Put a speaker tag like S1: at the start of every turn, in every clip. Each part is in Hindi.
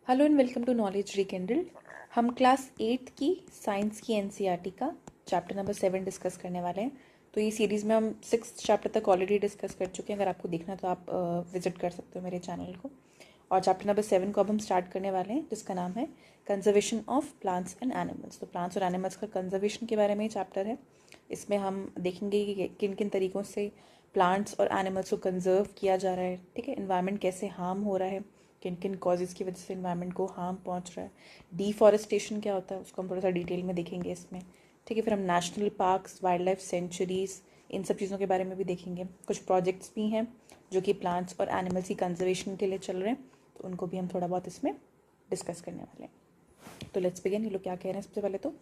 S1: Hello and welcome to knowledge rekindled. हम क्लास 8 की साइंस की एनसीईआरटी का चैप्टर नंबर 7 डिस्कस करने वाले हैं। तो ये सीरीज़ में हम 6th चैप्टर तक ऑलरेडी डिस्कस कर चुके हैं। अगर आपको देखना तो आप विजिट कर सकते हो मेरे चैनल को। और चैप्टर नंबर 7 को अब हम स्टार्ट करने वाले हैं, जिसका नाम है conservation of plants and animals. तो प्लांट्स और एनिमल्स का कंजर्वेशन के बारे में चैप्टर है। इसमें हम देखेंगे कि किन किन तरीक़ों से प्लांट्स और एनिमल्स को कंजर्व किया जा रहा है। ठीक है, इन्वायरमेंट कैसे हार्म हो रहा है, किन किन कॉजेज़ की वजह से इन्वायरमेंट को हार्म पहुंच रहा है, डिफॉरेस्टेशन क्या होता है उसको हम थोड़ा सा डिटेल में देखेंगे इसमें। ठीक है, फिर हम national parks, wildlife sanctuaries, इन सब चीज़ों के बारे में भी देखेंगे। कुछ प्रोजेक्ट्स भी हैं जो कि प्लांट्स और एनिमल्स की कंजर्वेशन के लिए चल रहे हैं, तो उनको भी हम थोड़ा बहुत इसमें डिस्कस करने वाले हैं। तो लेट्स बिगिन। ये लोग क्या कह रहे हैं सबसे पहले तो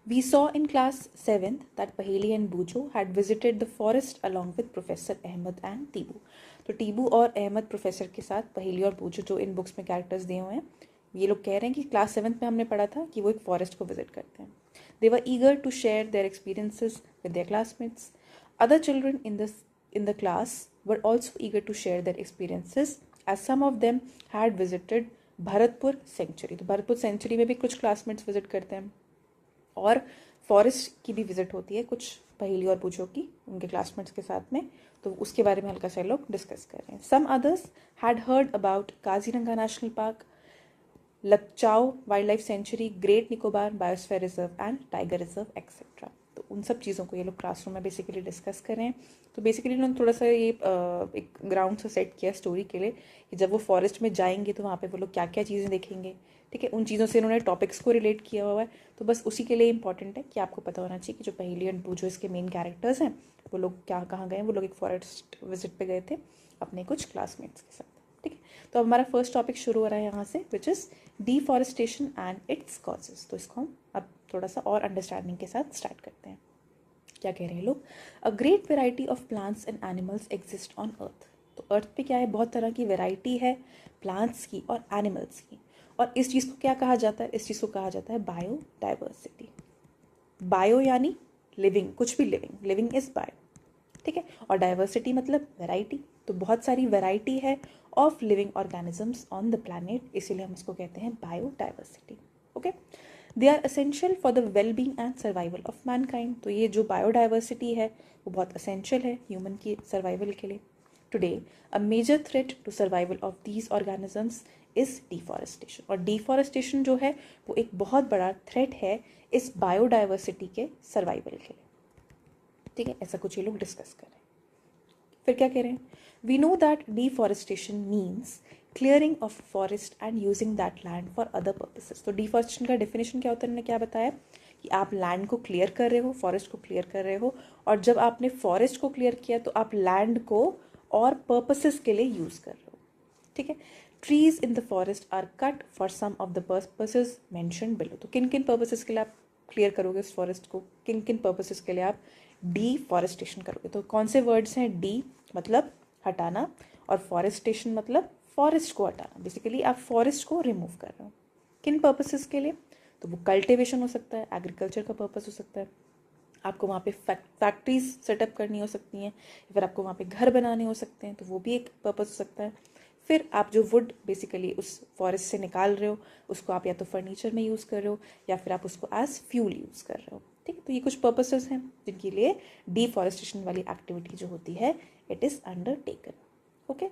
S1: We saw in class 7th that Paheli and Bujo had visited the forest along with Professor Ahmed and Tibu. तो टीबू और अहमद प्रोफेसर के साथ पहेली और बूझो, जो इन बुक्स में कैरेक्टर्स दिए हुए हैं, ये लोग कह रहे हैं कि क्लास 7th में हमने पढ़ा था कि वो एक फॉरेस्ट को विजिट करते हैं। They were eager to share their experiences with their classmates. Other children in the class were also eager to share their experiences as some of them had visited Bharatpur sanctuary. तो भरतपुर सेंचुरी में भी कुछ क्लासमेट्स विजिट करते हैं और फॉरेस्ट की भी विजिट होती है कुछ पहेली और पूछो की उनके क्लासमेट्स के साथ में। तो उसके बारे में हल्का सा लोग डिस्कस कर रहे हैं। Some others had heard about Kaziranga national park, Lakchao wildlife sanctuary, great Nicobar biosphere reserve and tiger reserve et cetera. तो उन सब चीज़ों को ये लोग क्लासरूम में बेसिकली डिस्कस कर रहे हैं। तो बेसिकली उन्होंने थोड़ा सा ये एक ग्राउंड सा सेट किया स्टोरी के लिए कि जब वो फॉरेस्ट में जाएंगे तो वहाँ पे वो लोग क्या क्या चीज़ें देखेंगे। ठीक है, उन चीज़ों से उन्होंने टॉपिक्स को रिलेट किया हुआ है। तो बस उसी के लिए इंपॉर्टेंट है कि आपको पता होना चाहिए कि जो पहेली एंड बूझो इसके मेन कैरेक्टर्स हैं वो लोग क्या कहाँ गए। वो लोग एक फॉरेस्ट विजिट पे गए थे अपने कुछ क्लासमेट्स के साथ। ठीक है, तो अब हमारा फर्स्ट टॉपिक शुरू हो रहा है यहाँ से, which is deforestation and its causes. तो इसको हम अब थोड़ा सा और अंडरस्टैंडिंग के साथ स्टार्ट करते हैं। क्या कह रहे हैं लोग? A great variety of plants and animals exist on earth. तो अर्थ पे क्या है, बहुत तरह की वेराइटी है प्लांट्स की और एनिमल्स की। और इस चीज़ को क्या कहा जाता है? इस चीज़ को कहा जाता है बायोडाइवर्सिटी। बायो यानी लिविंग, कुछ भी लिविंग, लिविंग इज बायो। ठीक है, और डाइवर्सिटी मतलब वेराइटी। तो बहुत सारी वेराइटी है of living organisms on the planet, इसीलिए हम इसको कहते हैं biodiversity. Okay, they are essential for the well being and survival of mankind. तो ये जो बायोडाइवर्सिटी है वो बहुत असेंशियल है ह्यूमन की सर्वाइवल के लिए। Today a major threat to survival of these organisms is deforestation. और डिफॉरेस्टेशन जो है वो एक बहुत बड़ा थ्रेट है इस बायोडाइवर्सिटी के सर्वाइवल के लिए। ठीक है, ऐसा कुछ ये लोग डिस्कस कर रहे हैं। फिर क्या कह रहे हैं? We know that deforestation means clearing of forest and using that land for other purposes. तो डिफॉरेस्टेशन का डेफिनेशन क्या होता है? उन्होंने क्या बताया कि आप लैंड को क्लियर कर रहे हो, फॉरेस्ट को क्लियर कर रहे हो, और जब आपने फॉरेस्ट को क्लियर किया तो आप लैंड को और पर्पसेस के लिए यूज़ कर रहे हो। ठीक है, trees in the forest are cut for some of the purposes mentioned below. तो किन किन पर्पसेस के लिए आप क्लियर करोगे उस फॉरेस्ट को, किन किन पर्पसेस के लिए आप डिफॉरेस्टेशन करोगे? तो कौन से वर्ड्स हैं? डी मतलब हटाना और फॉरेस्टेशन मतलब फॉरेस्ट को हटाना। बेसिकली आप फॉरेस्ट को रिमूव कर रहे हो। किन पर्पसेस के लिए? तो वो कल्टिवेशन हो सकता है, एग्रीकल्चर का पर्पस हो सकता है, आपको वहाँ पे फैक्ट्रीज सेटअप करनी हो सकती हैं, या फिर आपको वहाँ पे घर बनाने हो सकते हैं, तो वो भी एक पर्पस हो सकता है। फिर आप जो वुड बेसिकली उस फॉरेस्ट से निकाल रहे हो उसको आप या तो फर्नीचर में यूज़ कर रहे हो या फिर आप उसको एज फ्यूल यूज़ कर रहे हो। ठीक है, तो ये कुछ पर्पसेस हैं जिनके लिए डिफॉरेस्टेशन वाली एक्टिविटी जो होती है इट इज़ अंडरटेकन। ओके,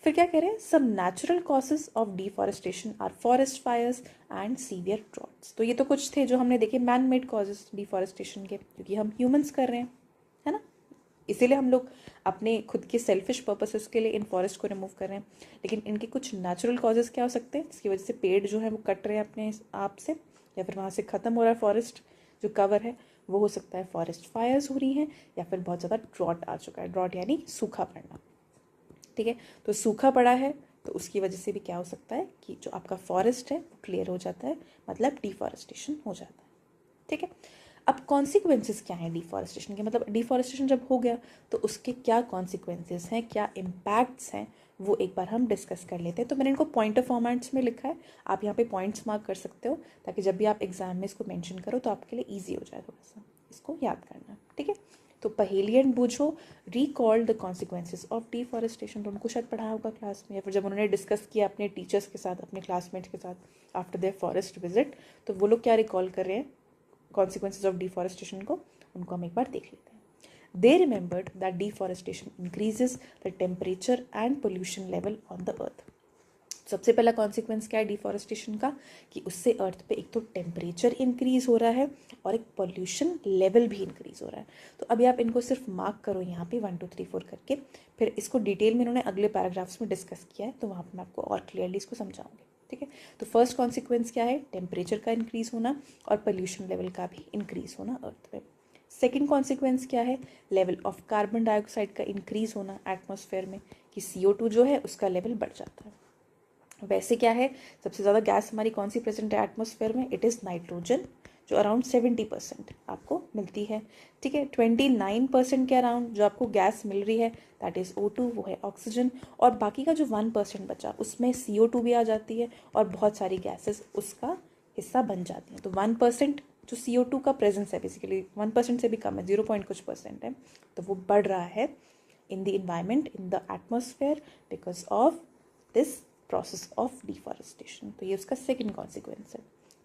S1: फिर क्या कह रहे हैं? Some natural causes of deforestation are forest fires and severe droughts. तो ये तो कुछ थे जो हमने देखे मैन मेड कॉजेज डिफॉरेस्टेशन के, क्योंकि हम ह्यूमंस कर रहे हैं, है ना, इसीलिए हम लोग अपने खुद के सेल्फिश पर्पसेस के लिए इन फॉरेस्ट को रिमूव कर रहे हैं। लेकिन इनके कुछ नेचुरल कॉजेज क्या हो सकते हैं जिसकी वजह से पेड़ जो है वो कट रहे हैं अपने आप से, या फिर वहाँ से ख़त्म हो रहा है फॉरेस्ट जो कवर है। वो हो सकता है फॉरेस्ट फायर्स हो रही हैं, या फिर बहुत ज़्यादा ड्रॉट आ चुका है। ड्रॉट यानी सूखा पड़ना। ठीक है, तो सूखा पड़ा है तो उसकी वजह से भी क्या हो सकता है कि जो आपका फॉरेस्ट है वो क्लियर हो जाता है, मतलब डिफॉरेस्टेशन हो जाता है। ठीक है, अब कॉन्सिक्वेंसेस क्या हैं डिफॉरेस्टेशन के? मतलब डिफॉरेस्टेशन जब हो गया तो उसके क्या कॉन्सिक्वेंसेस हैं, क्या इम्पैक्ट्स हैं, वो एक बार हम डिस्कस कर लेते हैं। तो मैंने इनको पॉइंटर फॉर्मेट्स में लिखा है, आप यहाँ पे पॉइंट्स मार्क कर सकते हो ताकि जब भी आप एग्जाम में इसको मेंशन करो तो आपके लिए ईजी हो जाए थोड़ा सा इसको याद करना। ठीक है, तो पहेलियन बूझो, recall the consequences of deforestation. तो उनको शायद पढ़ा होगा क्लास में, या फिर जब उन्होंने डिस्कस किया अपने टीचर्स के साथ, अपने क्लासमेट्स के साथ आफ्टर देयर फॉरेस्ट विजिट, तो वो लोग क्या रिकॉल कर रहे हैं कॉन्सिक्वेंसेज ऑफ डिफॉरेस्टेशन को, उनको हम एक बार देख लेते हैं। They remembered that deforestation increases the temperature and pollution level on the earth. सबसे पहला कॉन्सिक्वेंस क्या है डिफॉरेस्टेशन का, कि उससे अर्थ पे एक तो टेम्परेचर इंक्रीज हो रहा है और एक पोल्यूशन लेवल भी इंक्रीज हो रहा है। तो अभी आप इनको सिर्फ मार्क करो यहाँ पे 1 2 3 4 करके, फिर इसको डिटेल में इन्होंने अगले पैराग्राफ्स में डिस्कस किया है, तो वहाँ पर मैं आपको और क्लियरली इसको समझाऊंगी। ठीक है, तो फर्स्ट कॉन्सिक्वेंस क्या है, टेम्परेचर का इंक्रीज होना और पोल्यूशन लेवल का भी इंक्रीज होना अर्थ पे। सेकेंड कॉन्सिक्वेंस क्या है, लेवल ऑफ कार्बन डाइऑक्साइड का इंक्रीज होना एटमॉस्फेयर में, कि CO2 जो है उसका लेवल बढ़ जाता है। वैसे क्या है, सबसे ज़्यादा गैस हमारी कौन सी प्रेजेंट है एटमॉस्फेयर में, इट इज़ नाइट्रोजन, जो अराउंड 70% आपको मिलती है। ठीक है, 29% के अराउंड जो आपको गैस मिल रही है दैट इज़ O2, वो है ऑक्सीजन, और बाकी का जो 1% बचा उसमें CO2 भी आ जाती है और बहुत सारी गैसेस उसका हिस्सा बन जाती हैं। तो 1% जो CO2 का प्रेजेंस है, बेसिकली 1% से भी कम है, 0 कुछ परसेंट है, तो वो बढ़ रहा है in the environment, in the atmosphere, because of this process of deforestation. तो ये उसका सेकेंड कॉन्सिक्वेंस है।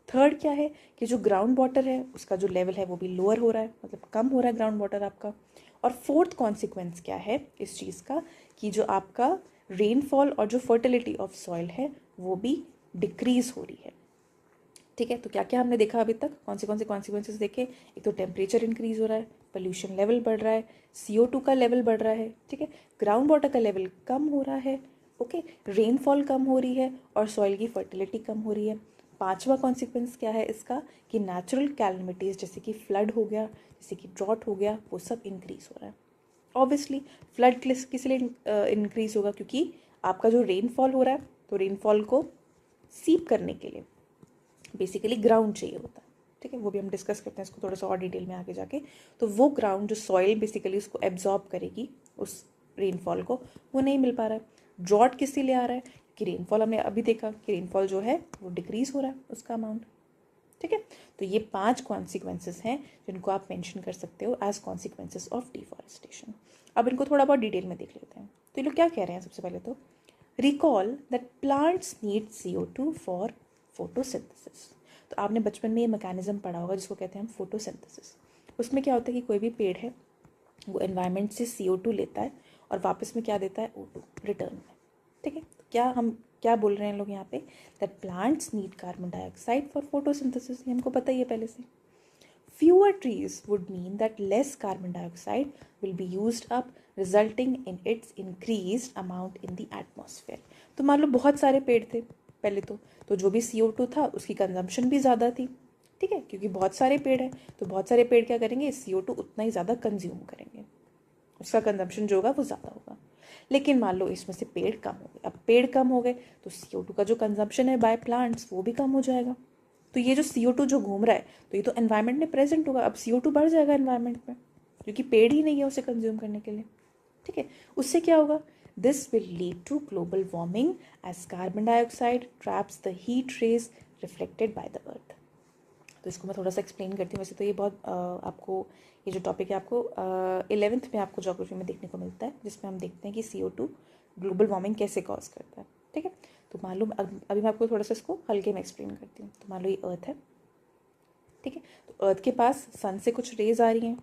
S1: थर्ड क्या है, कि जो ग्राउंड वाटर है उसका जो लेवल है वो भी लोअर हो रहा है, मतलब कम हो रहा है ग्राउंड वाटर आपका। और फोर्थ कॉन्सिक्वेंस क्या है इस चीज़ का, कि जो आपका रेनफॉल और जो फर्टिलिटी ऑफ सॉइल है वो भी डिक्रीज हो रही है। ठीक है, तो क्या क्या हमने देखा अभी तक, कौन से कॉन्सिक्वेंसेस देखे, एक तो टेम्परेचर इंक्रीज हो रहा है, पोल्यूशन लेवल बढ़ रहा है, CO2 का लेवल बढ़ रहा है, ठीक है, ग्राउंड वाटर का लेवल कम हो रहा है, ओके, रेनफॉल कम हो रही है और सॉइल की फर्टिलिटी कम हो रही है। पांचवा कॉन्सिक्वेंस क्या है इसका, कि नेचुरल कैलमिटीज़ जैसे कि फ्लड हो गया, जैसे कि ड्रॉट हो गया, वो सब इंक्रीज हो रहा है। ऑब्वियसली फ्लड किस लिए इंक्रीज होगा, क्योंकि आपका जो रेनफॉल हो रहा है, तो रेनफॉल को सीप करने के लिए बेसिकली ग्राउंड चाहिए होता है। ठीक है, वो भी हम डिस्कस करते हैं इसको थोड़ा सा और डिटेल में आगे जाके। तो वो ग्राउंड जो सॉइल बेसिकली उसको एब्जॉर्ब करेगी उस रेनफॉल को, वो नहीं मिल पा रहा है। ड्रॉट किस लिए आ रहा है, कि रेनफॉल हमने अभी देखा कि रेनफॉल जो है वो डिक्रीज हो रहा है उसका अमाउंट। ठीक है, तो ये 5 कॉन्सिक्वेंसेस हैं जिनको आप मेंशन कर सकते हो एज कॉन्सिक्वेंसेस ऑफ डिफॉरेस्टेशन। अब इनको थोड़ा बहुत डिटेल में देख लेते हैं। तो ये लोग क्या कह रहे हैं, सबसे पहले तो recall that plants need CO2 for photosynthesis. तो आपने बचपन में ये मैकेनिज्म पढ़ा होगा जिसको कहते हैं हम फोटोसिंथेसिस। उसमें क्या होता है कि कोई भी पेड़ है वो एनवायरनमेंट से CO2 लेता है और वापस में क्या देता है, O2 रिटर्न में। ठीक है, तो क्या हम क्या बोल रहे हैं लोग यहाँ पे, that plants need carbon dioxide for photosynthesis, ये हमको पता ही है पहले से। Fewer trees would mean that less carbon dioxide will be used up, resulting in its increased amount in the atmosphere. तो मान लो बहुत सारे पेड़ थे पहले, तो जो भी CO2 था उसकी कंजम्पशन भी ज़्यादा थी। ठीक है, क्योंकि बहुत सारे पेड़ हैं, तो बहुत सारे पेड़ क्या करेंगे, CO2 उतना ही ज़्यादा कंज्यूम करेंगे, उसका कंजम्पशन जो होगा वो ज़्यादा होगा। लेकिन मान लो इसमें से पेड़ कम हो गए, अब पेड़ कम हो गए तो CO2 का जो कंजम्पशन है बाय प्लांट्स वो भी कम हो जाएगा। तो ये जो CO2 जो घूम रहा है, तो ये तो एनवायरनमेंट में प्रेजेंट होगा, अब CO2 बढ़ जाएगा एनवायरनमेंट में, क्योंकि पेड़ ही नहीं है उसे कंज्यूम करने के लिए। ठीक है, उससे क्या होगा, this will lead to global warming as carbon dioxide traps the heat rays reflected by the earth. तो इसको मैं थोड़ा सा एक्सप्लेन करती हूँ। वैसे तो ये बहुत आपको ये जो टॉपिक है आपको 11th में आपको ज्योग्राफी में देखने को मिलता है, जिसमें हम देखते हैं कि CO2 ग्लोबल वार्मिंग कैसे कॉज करता है। ठीक है, तो मान लो अभी मैं आपको थोड़ा सा इसको हल्के में एक्सप्लेन करती हूँ। तो मान लो ये अर्थ है, ठीक है, तो अर्थ के पास सन से कुछ रेज आ रही हैं।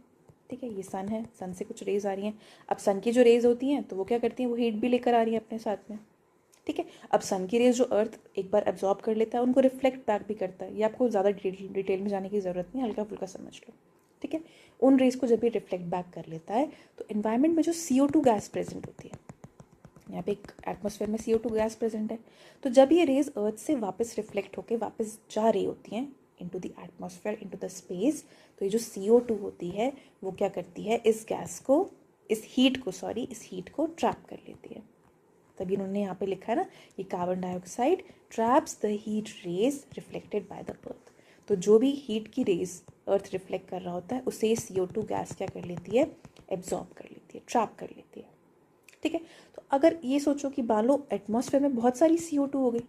S1: ठीक है, ये सन है, सन से कुछ रेज आ रही हैं। अब सन की जो रेज होती हैं तो वो क्या करती हैं, वो हीट भी लेकर आ रही है अपने साथ में। ठीक है, अब सन की रेज जो अर्थ एक बार एब्जॉर्ब कर लेता है उनको रिफ्लेक्ट बैक भी करता है। ये आपको ज़्यादा डिटेल में जाने की ज़रूरत नहीं, हल्का फुल्का समझ लो। ठीक है, उन रेज को जब ये रिफ्लेक्ट बैक कर लेता है तो एनवायरनमेंट में जो CO2 गैस प्रेजेंट होती है, यहाँ पे एक एटमॉस्फेयर में CO2 गैस प्रेजेंट है, तो जब ये रेज अर्थ से वापस रिफ्लेक्ट होकर वापस जा रही होती हैं into the atmosphere, into the space, तो ये जो CO2 होती है वो क्या करती है, इस हीट को ट्रैप कर लेती है। तभी उन्होंने यहाँ पे लिखा है ना, ये carbon dioxide traps the heat rays reflected by the earth. तो जो भी हीट की रेज अर्थ रिफ्लेक्ट कर रहा होता है उसे ये CO2 गैस क्या कर लेती है, एब्जॉर्ब कर लेती है, ट्रैप कर लेती है। ठीक है, तो अगर ये सोचो कि मान लो एटमॉस्फेयर में बहुत सारी CO2 हो गई,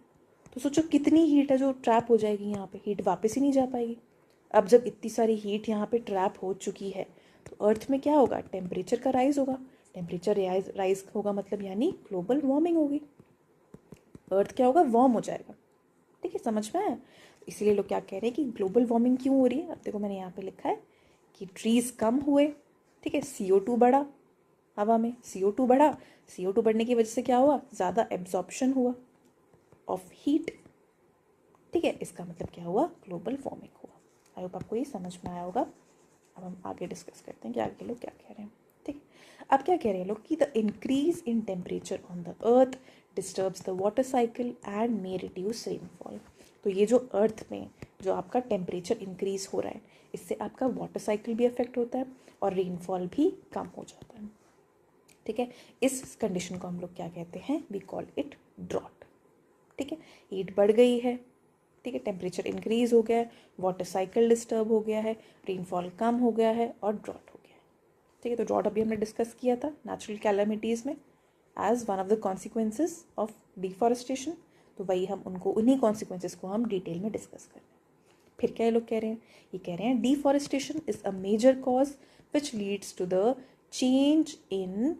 S1: तो सोचो कितनी हीट है जो ट्रैप हो जाएगी, यहाँ पे हीट वापस ही नहीं जा पाएगी। अब जब इतनी सारी हीट यहाँ पे ट्रैप हो चुकी है तो अर्थ में क्या होगा, टेम्परेचर का राइज होगा, टेम्परेचर राइज होगा मतलब यानी ग्लोबल वार्मिंग होगी, अर्थ क्या होगा, वार्म हो जाएगा। ठीक है, समझ में आया। इसलिए लोग क्या कह रहे हैं कि ग्लोबल वार्मिंग क्यों हो रही है। अब देखो मैंने यहाँ पे लिखा है कि ट्रीज कम हुए, ठीक है, CO2 बढ़ा हवा में, CO2 बढ़ा, CO2 बढ़ने की वजह से क्या हुआ, ज़्यादा एब्जॉर्प्शन हुआ ऑफ हीट। ठीक है, इसका मतलब क्या हुआ, ग्लोबल वार्मिंग हुआ। आई होप आपको ये समझ में आया होगा। अब हम आगे डिस्कस करते हैं कि आगे लोग क्या कह रहे हैं। ठीक, अब क्या कह रहे हैं लोग कि the increase in temperature on the earth disturbs the water cycle and may reduce rainfall. तो ये जो अर्थ में जो आपका टेम्परेचर इंक्रीज हो रहा है, इससे आपका वाटर साइकिल भी अफेक्ट होता है और रेनफॉल भी कम हो जाता है। ठीक है, इस कंडीशन को हम लोग क्या कहते हैं, वी कॉल इट ड्रॉट। ठीक है, हीट बढ़ गई है, ठीक है, टेम्परेचर इंक्रीज हो गया है, वाटर साइकिल डिस्टर्ब हो गया है, रेनफॉल कम हो गया है और ड्रॉट हो गया है। ठीक है, तो ड्रॉट अभी हमने डिस्कस किया था नेचुरल कैलामिटीज़ में as one of the consequences of deforestation. तो वही हम उनको, उन्हीं कॉन्सिक्वेंसेस को हम डिटेल में डिस्कस कर रहे हैं। फिर क्या ये लोग कह रहे हैं, ये कह रहे हैं deforestation is a major cause which leads to the change in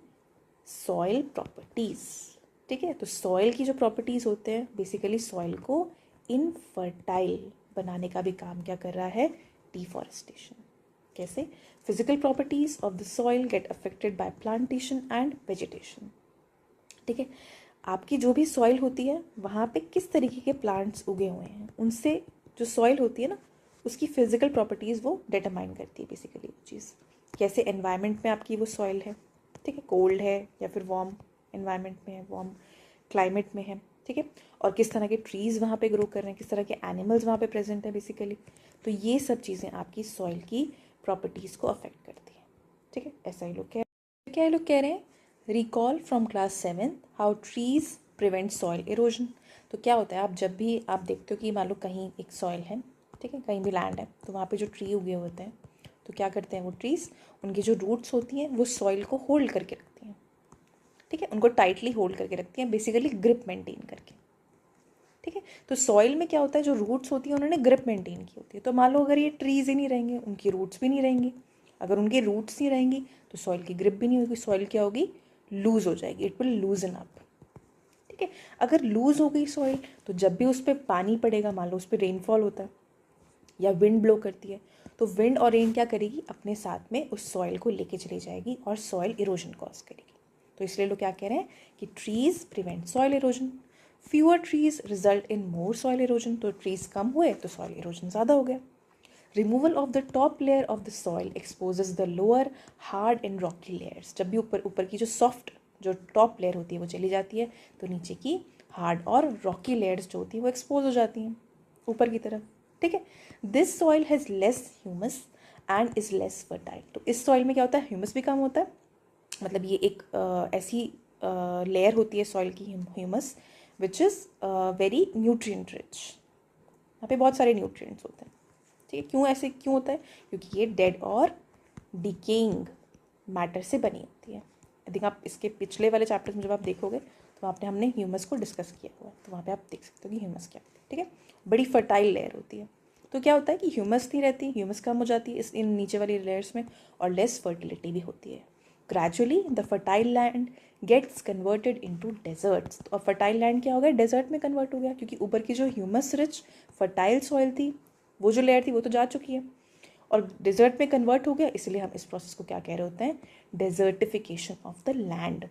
S1: soil properties. ठीक है, तो सॉइल की जो प्रॉपर्टीज़ होते हैं बेसिकली सॉइल को इनफर्टाइल बनाने का भी काम क्या कर रहा है, डिफॉरेस्टेशन। कैसे, physical properties of the soil get affected by plantation and vegetation. ठीक है, आपकी जो भी सॉइल होती है वहाँ पे किस तरीके के प्लांट्स उगे हुए हैं, उनसे जो सॉइल होती है ना उसकी फिजिकल प्रॉपर्टीज़ वो डिटरमाइन करती है बेसिकली वो चीज़। कैसे एनवायरनमेंट में आपकी वो सॉइल है, ठीक है, कोल्ड है या फिर वार्म एनवायरनमेंट में है, वार्म क्लाइमेट में है, ठीक है, और किस तरह के ट्रीज़ वहाँ पे ग्रो कर रहे हैं, किस तरह के एनिमल्स वहाँ पे प्रेजेंट हैं बेसिकली। तो ये सब चीज़ें आपकी सॉइल की प्रॉपर्टीज़ को अफेक्ट करती हैं। ठीक है, ऐसा ही लोग क्या लोग कह रहे हैं, recall from class 7 how trees prevent soil erosion. तो क्या होता है, आप जब भी आप देखते हो कि मान लो कहीं एक सॉइल है, ठीक है, कहीं भी लैंड है, तो वहाँ पे जो ट्री उगे होते हैं तो क्या करते हैं वो ट्रीज़, उनकी जो रूट्स होती हैं वो सॉइल को होल्ड करके रखती हैं। ठीक है, उनको टाइटली होल्ड करके रखती हैं, बेसिकली ग्रिप मेंटेन करके। ठीक है, तो सॉइल में क्या होता है, जो रूट्स होती हैं उन्होंने ग्रिप मेंटेन की होती है। तो मान लो अगर ये ट्रीज़ ही नहीं रहेंगे, उनकी रूट्स भी नहीं रहेंगी, अगर उनकी रूट्स नहीं रहेंगी तो सॉइल की ग्रिप भी नहीं होगी, सॉइल क्या होगी, लूज़ हो जाएगी, इट विल लूजन अप। ठीक है, अगर लूज़ हो गई सॉइल तो जब भी उस पर पानी पड़ेगा, मान लो उस पर रेनफॉल होता है या विंड ब्लो करती है, तो विंड और रेन क्या करेगी, अपने साथ में उस सॉइल को लेके चली जाएगी और सॉइल इरोजन कॉज करेगी। तो इसलिए लोग क्या कह रहे हैं कि trees prevent soil erosion, fewer trees result in more soil erosion. तो ट्रीज कम हुए तो सॉइल इरोजन ज़्यादा हो गया। Removal of the top layer of the soil exposes the lower hard and Rocky layers. जब भी ऊपर की जो सॉफ्ट जो टॉप लेयर होती है वो चली जाती है तो नीचे की हार्ड और रॉकी लेयर्स जो होती है वो एक्सपोज हो जाती हैं ऊपर की तरफ। ठीक है, this soil has less humus and is less fertile. तो इस सॉइल में क्या होता है, ह्यूमस भी कम होता है, मतलब ये एक ऐसी लेयर होती है सॉइल की humus which is very nutrient rich. यहाँ पे बहुत सारे न्यूट्रिएंट्स होते हैं। ठीक है, क्यों ऐसे क्यों होता है, क्योंकि ये डेड और डिकेइंग मैटर से बनी होती है। यदि आप इसके पिछले वाले चैप्टर्स में जब आप देखोगे तो वहाँ पे हमने ह्यूमस को डिस्कस किया हुआ है, तो वहाँ पे आप देख सकते हो कि ह्यूमस क्या होती है। ठीक है, बड़ी फर्टाइल लेयर होती है। तो क्या होता है कि ह्यूमस नहीं रहती, ह्यूमस कम हो जाती है इस इन नीचे वाली लेयर्स में, और लेस फर्टिलिटी भी होती है। Gradually the fertile land gets converted into deserts. तो अब फर्टाइल लैंड क्या हो गया, डेजर्ट में कन्वर्ट हो गया, क्योंकि ऊपर की जो ह्यूमस रिच फर्टाइल सॉइल थी वो जो लेयर थी वो तो जा चुकी है और डेजर्ट में कन्वर्ट हो गया। इसलिए हम इस प्रोसेस को क्या कह रहे होते हैं, डेजर्टिफिकेशन ऑफ द लैंड।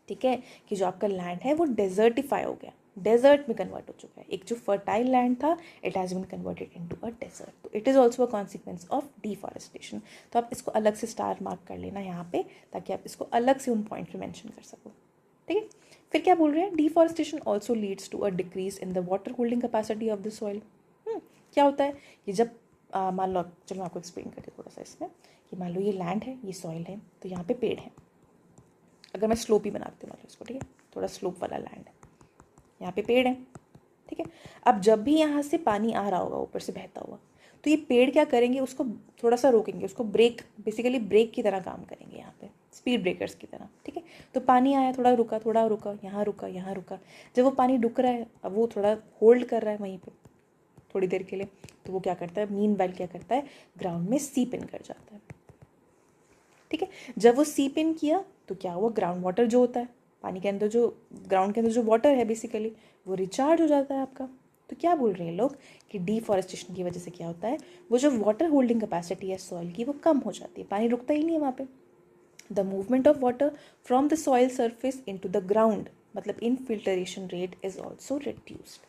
S1: ठीक है, कि जो आपका लैंड है वो डेजर्टिफाई हो गया, डेजर्ट में कन्वर्ट हो चुका है। एक जो फर्टाइल लैंड था it has been converted into a desert. तो it is also a consequence of deforestation. तो आप इसको अलग से स्टार मार्क कर लेना यहाँ पे, ताकि आप इसको अलग से उन पॉइंट पे मेंशन कर सको। ठीक है, फिर क्या बोल रहे हैं, deforestation also leads to a decrease in the water holding capacity of the soil. क्या होता है कि जब मान लो, चलो मैं आपको एक्सप्लेन करती हूँ थोड़ा सा इसमें, कि मान लो ये लैंड है, ये सॉइल है, तो यहाँ पे पेड़ है। अगर मैं स्लोप ही बनाती हूँ मतलब इसको, ठीक है, थोड़ा स्लोप वाला लैंड है, यहाँ पे पेड़ है। ठीक है, अब जब भी यहाँ से पानी आ रहा होगा ऊपर से बहता हुआ, तो ये पेड़ क्या करेंगे, उसको थोड़ा सा रोकेंगे, उसको ब्रेक, बेसिकली ब्रेक की तरह काम करेंगे यहाँ पे, स्पीड ब्रेकर्स की तरह। ठीक है, तो पानी आया, थोड़ा रुका, यहाँ रुका। जब वो पानी रुक रहा है, अब वो थोड़ा होल्ड कर रहा है वहीं पर थोड़ी देर के लिए, तो वो क्या करता है, मीन वाइल क्या करता है, ग्राउंड में सीप इन कर जाता है। ठीक है। जब वो सीप इन किया तो क्या हुआ, ग्राउंड वाटर जो होता है पानी के अंदर, जो ग्राउंड के अंदर जो वाटर है बेसिकली, वो रिचार्ज हो जाता है आपका। तो क्या बोल रहे हैं लोग कि डिफॉरेस्टेशन की वजह से क्या होता है, वो जो वाटर होल्डिंग कैपेसिटी है सॉइल की वो कम हो जाती है, पानी रुकता ही नहीं है वहाँ पे। The movement of water from the soil surface into the ground, मतलब infiltration rate is also reduced.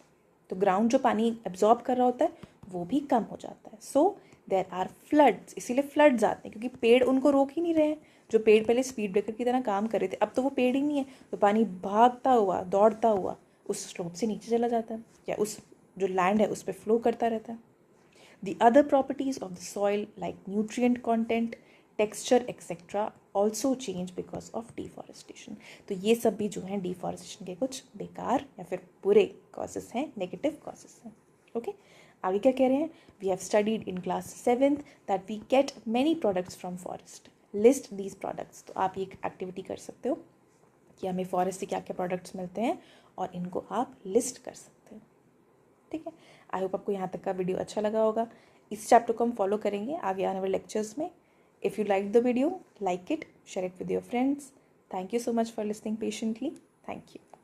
S1: तो ग्राउंड जो पानी एब्जॉर्ब कर रहा होता है वो भी कम हो जाता है। सो देर आर फ्लड्स, इसीलिए फ्लड्स आते हैं क्योंकि पेड़ उनको रोक ही नहीं रहे हैं। जो पेड़ पहले स्पीड ब्रेकर की तरह काम कर रहे थे, अब तो वो पेड़ ही नहीं है, तो पानी भागता हुआ दौड़ता हुआ उस स्लोप से नीचे चला जाता है, या उस जो लैंड है उस पर फ्लो करता रहता है। The other properties of the soil like nutrient content, texture etc. also change because of deforestation. तो ये सब भी जो हैं डिफॉरेस्टेशन के कुछ बेकार या फिर बुरे कॉजेस हैं, नेगेटिव कॉजेस हैं। ओके, आगे क्या कह रहे हैं, we have studied in class 7th that we get many products from forest, list these products. तो आप ये एक एक्टिविटी कर सकते हो कि हमें फॉरेस्ट से क्या क्या प्रोडक्ट्स मिलते हैं और इनको आप लिस्ट कर सकते हो। ठीक है, आई होप आपको यहाँ तक का वीडियो अच्छा लगा होगा। इस चैप्टर को हम फॉलो करेंगे आगे आने वाले लेक्चर्स में। If you like the video, like it, share it with your friends. Thank you so much for listening patiently. Thank you.